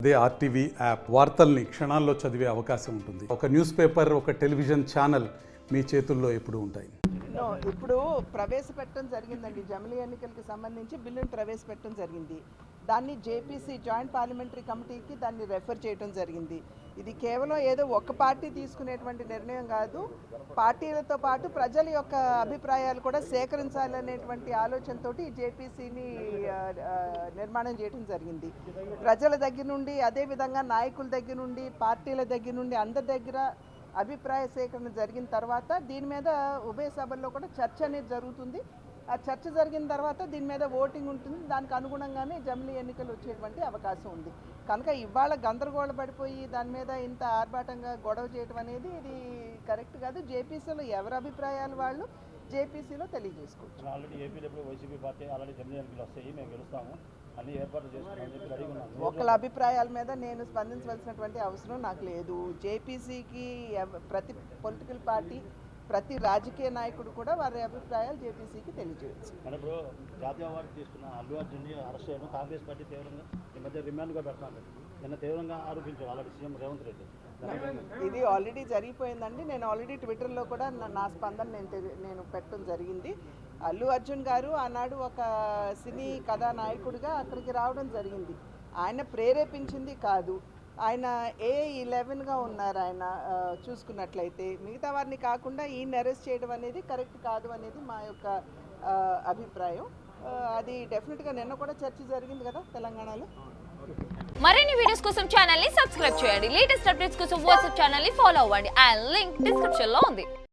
అదే RTV app వార్తల్ని క్షణాల్లో చదివే అవకాశం ఉంటుంది. ఒక న్యూస్ పేపర్, ఒక టెలివిజన్ ఛానల్ మీ చేతుల్లో ఎప్పుడూ ఉంటాయి. ఇప్పుడు ప్రవేశపెట్టడం జరిగిందండి. జమిలీ ఎన్నికలకు సంబంధించి బిల్లును ప్రవేశపెట్టడం జరిగింది. దాన్ని జేపీసీ జాయింట్ పార్లమెంటరీ కమిటీకి దాన్ని రెఫర్ చేయడం జరిగింది. ఇది కేవలం ఏదో ఒక పార్టీ తీసుకునేటువంటి నిర్ణయం కాదు. పార్టీలతో పాటు ప్రజల యొక్క అభిప్రాయాలు కూడా సేకరించాలనేటువంటి ఆలోచనతో ఈ జేపీసీని నిర్మాణం చేయడం జరిగింది. ప్రజల దగ్గర నుండి, అదేవిధంగా నాయకుల దగ్గర నుండి, పార్టీల దగ్గర నుండి అందరి దగ్గర అభిప్రాయ సేకరణ జరిగిన తర్వాత దీని మీద ఉభయ సభల్లో కూడా చర్చ అనేది జరుగుతుంది. ఆ చర్చ జరిగిన తర్వాత దీని మీద ఓటింగ్ ఉంటుంది. దానికి అనుగుణంగానే జమిలీ ఎన్నికలు వచ్చేటువంటి అవకాశం ఉంది. కనుక ఇవాళ గందరగోళ పడిపోయి దాని మీద ఇంత ఆర్భాటంగా గొడవ చేయడం అనేది ఇది కరెక్ట్ కాదు. జేపీసీలో ఎవరి అభిప్రాయాలు వాళ్ళు జేపీసీలో తెలియజేసుకోవచ్చు. ఒకళ్ళ అభిప్రాయాల మీద నేను స్పందించవలసినటువంటి అవసరం నాకు లేదు. జేపీసీకి ప్రతి పొలిటికల్ పార్టీ, ప్రతి రాజకీయ నాయకుడు కూడా వారి అభిప్రాయాలు జేపీసీకి తెలియజేయచ్చు. జాతీయ అవార్డు తీసుకున్న అల్లు అర్జున్ని అరెస్ట్ చేయడం కాంగ్రెస్ పార్టీ తీవ్రంగా ఈ మధ్య రిమాండ్గా పెడుతున్నారు. నిన్న తీవ్రంగా ఆరోపించారు ఆల్రెడీ సీఎం రేవంత్ రెడ్డి. ఇది ఆల్రెడీ జరిగిపోయిందండి. నేను ఆల్రెడీ ట్విట్టర్లో కూడా నా స్పందన నేను పెట్టడం జరిగింది. అల్లు అర్జున్ గారు ఆనాడు ఒక సినీ కథానాయకుడిగా అక్కడికి రావడం జరిగింది. ఆయన ప్రేరేపించింది కాదు. ఆయన A11గా ఉన్నారు. ఆయన చూసుకున్నట్లయితే మిగతా వారిని కాకుండా ఈయన అరెస్ట్ చేయడం అనేది కరెక్ట్ కాదు అనేది మా యొక్క అభిప్రాయం. అది డెఫినెట్గా నిన్న కూడా చర్చ జరిగింది కదా తెలంగాణలో. మరిన్ని వీడియోస్ కోసం ఛానల్ ని సబ్స్క్రైబ్ చేయండి. లేటెస్ట్ అప్డేట్స్ కోసం వాట్సాప్ ఛానల్ ని ఫాలో అవ్వండి. ఆ లింక్ డిస్క్రిప్షన్ లో ఉంది.